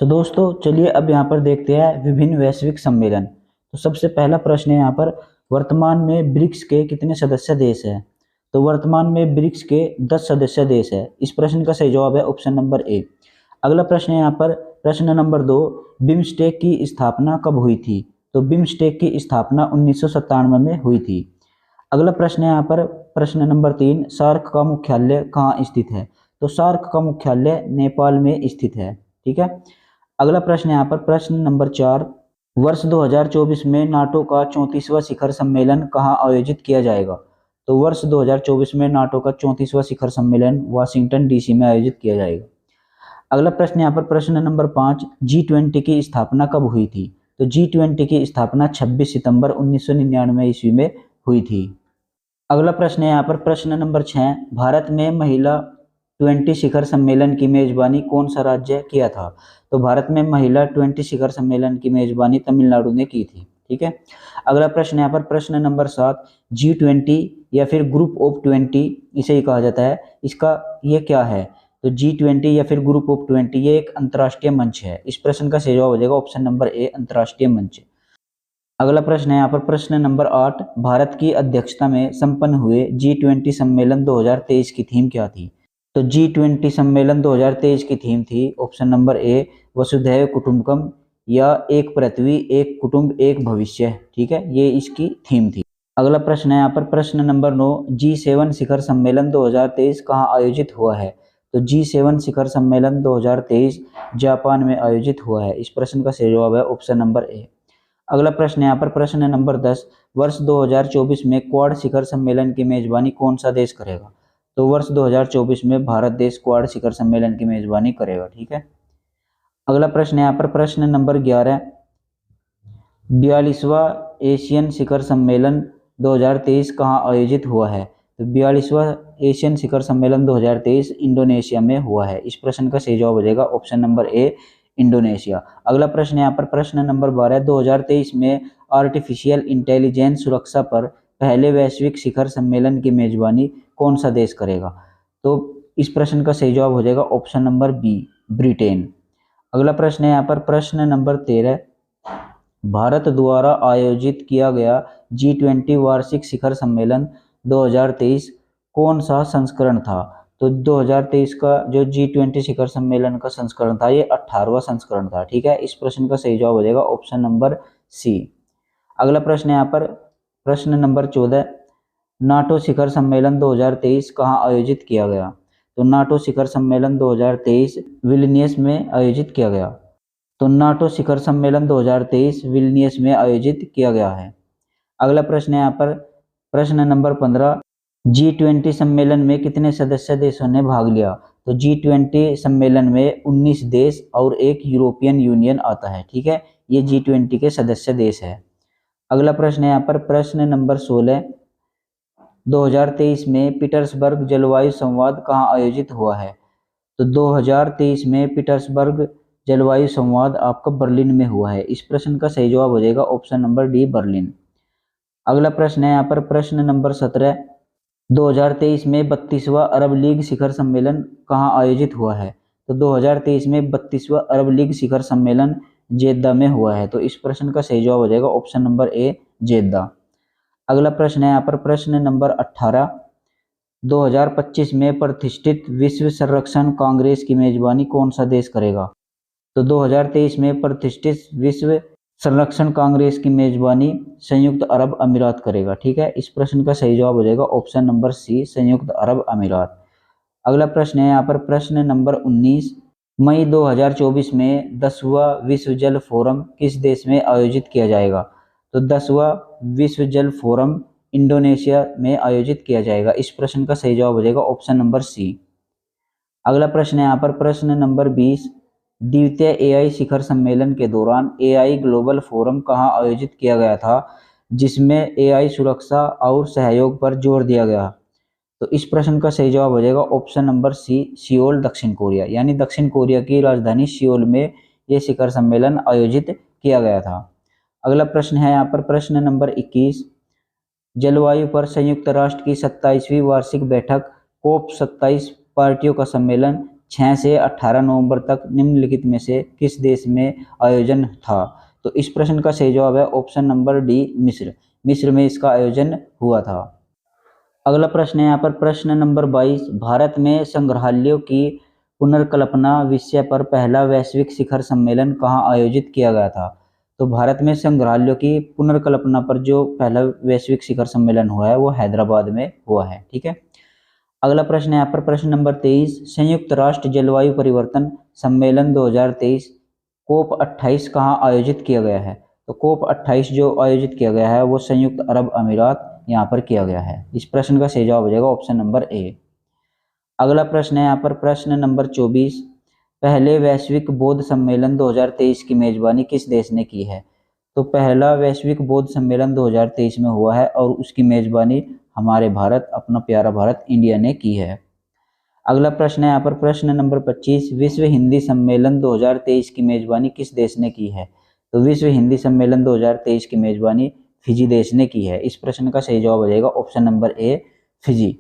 तो दोस्तों चलिए अब यहाँ पर देखते हैं विभिन्न वैश्विक सम्मेलन। तो सबसे पहला प्रश्न है यहाँ पर, वर्तमान में ब्रिक्स के कितने सदस्य देश हैं? तो वर्तमान में ब्रिक्स के 10 सदस्य देश है। इस प्रश्न का सही जवाब है ऑप्शन नंबर ए। अगला प्रश्न है यहाँ पर, प्रश्न नंबर 2, बिम्स्टेक की स्थापना कब हुई थी? तो बिम्स्टेक की स्थापना 1997 में हुई थी। अगला प्रश्न है यहाँ पर, प्रश्न नंबर 3, सार्क का मुख्यालय कहाँ स्थित है? तो सार्क का मुख्यालय नेपाल में स्थित है। ठीक है। अगला प्रश्न है यहाँ पर, प्रश्न नंबर 4, वर्ष 2024 में नाटो का 34वां शिखर सम्मेलन कहाँ आयोजित किया जाएगा? तो वर्ष 2024 में नाटो का 34वां शिखर सम्मेलन वाशिंगटन डीसी में आयोजित किया जाएगा। अगला प्रश्न यहाँ पर, प्रश्न नंबर 5, G20 की स्थापना कब हुई थी? तो G20 की स्थापना 26 सितंबर 1999 ईस्वी में हुई थी। अगला प्रश्न है यहाँ पर, प्रश्न नंबर 6, भारत में महिला 20 शिखर सम्मेलन की मेजबानी कौन सा राज्य किया था? तो भारत में महिला 20 शिखर सम्मेलन की मेजबानी तमिलनाडु ने की थी। ठीक है। अगला प्रश्न यहाँ पर, प्रश्न नंबर 7, G20 या फिर ग्रुप ऑफ 20 इसे ही कहा जाता है, इसका ये क्या है? तो G20 या फिर ग्रुप ऑफ 20 ये एक अंतर्राष्ट्रीय मंच है। इस प्रश्न का सही जवाब हो जाएगा ऑप्शन नंबर ए, अंतर्राष्ट्रीय मंच। अगला प्रश्न है यहाँ पर, प्रश्न नंबर 8, भारत की अध्यक्षता में संपन्न हुए G20 सम्मेलन 2023 की थीम क्या थी? तो G20 सम्मेलन 2023 की थीम थी ऑप्शन नंबर ए, वसुधैव कुटुंबकम या एक पृथ्वी एक कुटुंब एक भविष्य। ठीक है, ये इसकी थीम थी। अगला प्रश्न है यहाँ पर, प्रश्न नंबर 9, G7 शिखर सम्मेलन 2023 कहाँ आयोजित हुआ है? तो G7 शिखर सम्मेलन 2023 जापान में आयोजित हुआ है। इस प्रश्न का सही जवाब है ऑप्शन नंबर ए। अगला प्रश्न यहाँ पर, प्रश्न नंबर 10, वर्ष 2024 में क्वाड शिखर सम्मेलन की मेजबानी कौन सा देश करेगा? तो वर्ष 2024 में भारत देश क्वाड शिखर सम्मेलन की मेजबानी करेगा। ठीक है। अगला प्रश्न यहाँ पर, प्रश्न नंबर 11, 42वां एशियन शिखर सम्मेलन 2023 कहाँ आयोजित हुआ है? तो 42वां एशियन शिखर सम्मेलन 2023 इंडोनेशिया में हुआ है। इस प्रश्न का सही जवाब हो जाएगा ऑप्शन नंबर ए, इंडोनेशिया। अगला प्रश्न यहाँ पर, प्रश्न नंबर 12, 2023 में आर्टिफिशियल इंटेलिजेंस सुरक्षा पर पहले वैश्विक शिखर सम्मेलन की मेजबानी कौन सा देश करेगा? तो इस प्रश्न का सही जवाब हो जाएगा ऑप्शन नंबर बी, ब्रिटेन। अगला प्रश्न है यहाँ पर, प्रश्न नंबर 13, भारत द्वारा आयोजित किया गया G20 वार्षिक शिखर सम्मेलन 2023 कौन सा संस्करण था? तो 2023 का जो G20 शिखर सम्मेलन का संस्करण था ये 18वां संस्करण था। ठीक है, इस प्रश्न का सही जवाब हो जाएगा ऑप्शन नंबर सी। अगला प्रश्न यहाँ पर, प्रश्न नंबर 14, नाटो शिखर सम्मेलन 2023 कहाँ आयोजित किया गया? तो नाटो शिखर सम्मेलन 2023 विल्नियस में आयोजित किया गया। तो नाटो शिखर सम्मेलन 2023 विल्नियस में आयोजित किया गया है। अगला प्रश्न है यहाँ पर, प्रश्न नंबर 15, G20 सम्मेलन में कितने सदस्य देशों ने भाग लिया? तो G20 सम्मेलन में 19 देश और एक यूरोपियन यूनियन आता है। ठीक है, ये G20 के सदस्य देश है। अगला प्रश्न है यहाँ पर, प्रश्न नंबर 16, 2023 में पीटर्सबर्ग जलवायु संवाद कहाँ आयोजित हुआ है? तो 2023 में पीटर्सबर्ग जलवायु संवाद आपका बर्लिन में हुआ है। इस प्रश्न का सही जवाब हो जाएगा ऑप्शन नंबर डी, बर्लिन। अगला प्रश्न है यहाँ पर, प्रश्न नंबर 17, 2023 में 32वां अरब लीग शिखर सम्मेलन कहाँ आयोजित हुआ है? तो 2023 में 32वां अरब लीग शिखर सम्मेलन जेद्दा में हुआ है। तो इस प्रश्न का सही जवाब हो जाएगा ऑप्शन नंबर ए, जेद्दा। अगला प्रश्न है यहाँ पर, प्रश्न नंबर 18, 2025 में प्रतिष्ठित विश्व संरक्षण कांग्रेस की मेजबानी कौन सा देश करेगा? तो 2023 में प्रतिष्ठित विश्व संरक्षण कांग्रेस की मेजबानी संयुक्त अरब अमीरात करेगा। ठीक है, इस प्रश्न का सही जवाब हो जाएगा ऑप्शन नंबर सी, संयुक्त अरब अमीरात। अगला प्रश्न है यहाँ पर, प्रश्न नंबर 19, मई 2024 में 10वां विश्व जल फोरम किस देश में आयोजित किया जाएगा? तो 10वां विश्व जल फोरम इंडोनेशिया में आयोजित किया जाएगा। इस प्रश्न का सही जवाब हो जाएगा ऑप्शन नंबर सी। अगला प्रश्न है यहाँ पर, प्रश्न नंबर 20, द्वितीय एआई शिखर सम्मेलन के दौरान एआई ग्लोबल फोरम कहाँ आयोजित किया गया था जिसमें एआई सुरक्षा और सहयोग पर जोर दिया गया? तो इस प्रश्न का सही जवाब हो जाएगा ऑप्शन नंबर सी, सियोल, दक्षिण कोरिया। यानी दक्षिण कोरिया की राजधानी सियोल में यह शिखर सम्मेलन आयोजित किया गया था। अगला प्रश्न है यहाँ पर, प्रश्न नंबर 21, जलवायु पर संयुक्त राष्ट्र की 27वीं वार्षिक बैठक COP27 पार्टियों का सम्मेलन 6 से 18 नवंबर तक निम्नलिखित में से किस देश में आयोजन था? तो इस प्रश्न का सही जवाब है ऑप्शन नंबर डी, मिस्र। मिस्र में इसका आयोजन हुआ था। अगला प्रश्न है यहाँ पर प्रश्न नंबर 22, भारत में संग्रहालयों की पुनर्कल्पना विषय पर पहला वैश्विक शिखर सम्मेलन कहाँ आयोजित किया गया था? तो भारत में संग्रहालयों की पुनर्कल्पना पर जो पहला वैश्विक शिखर सम्मेलन हुआ है वो हैदराबाद में हुआ है। ठीक है। अगला प्रश्न है यहाँ पर प्रश्न नंबर 23, संयुक्त राष्ट्र जलवायु परिवर्तन सम्मेलन 2023 कोप 28 कहाँ आयोजित किया गया है? तो कोप 28 जो आयोजित किया गया है वो संयुक्त अरब अमीरात यहाँ पर किया गया है। इस प्रश्न का सही जवाब हो जाएगा ऑप्शन नंबर ए। अगला प्रश्न है यहाँ पर प्रश्न नंबर 24, पहले वैश्विक बौद्ध सम्मेलन 2023 की मेजबानी किस देश ने की है? तो पहला वैश्विक बौद्ध सम्मेलन 2023 में हुआ है और उसकी मेजबानी हमारे भारत, अपना प्यारा भारत इंडिया ने की है। अगला प्रश्न है यहाँ पर प्रश्न नंबर 25, विश्व हिंदी सम्मेलन 2023 की मेजबानी किस देश ने की है? तो विश्व हिंदी सम्मेलन 2023 की मेजबानी फिजी देश ने की है। इस प्रश्न का सही जवाब हो जाएगा ऑप्शन नंबर ए, फिजी।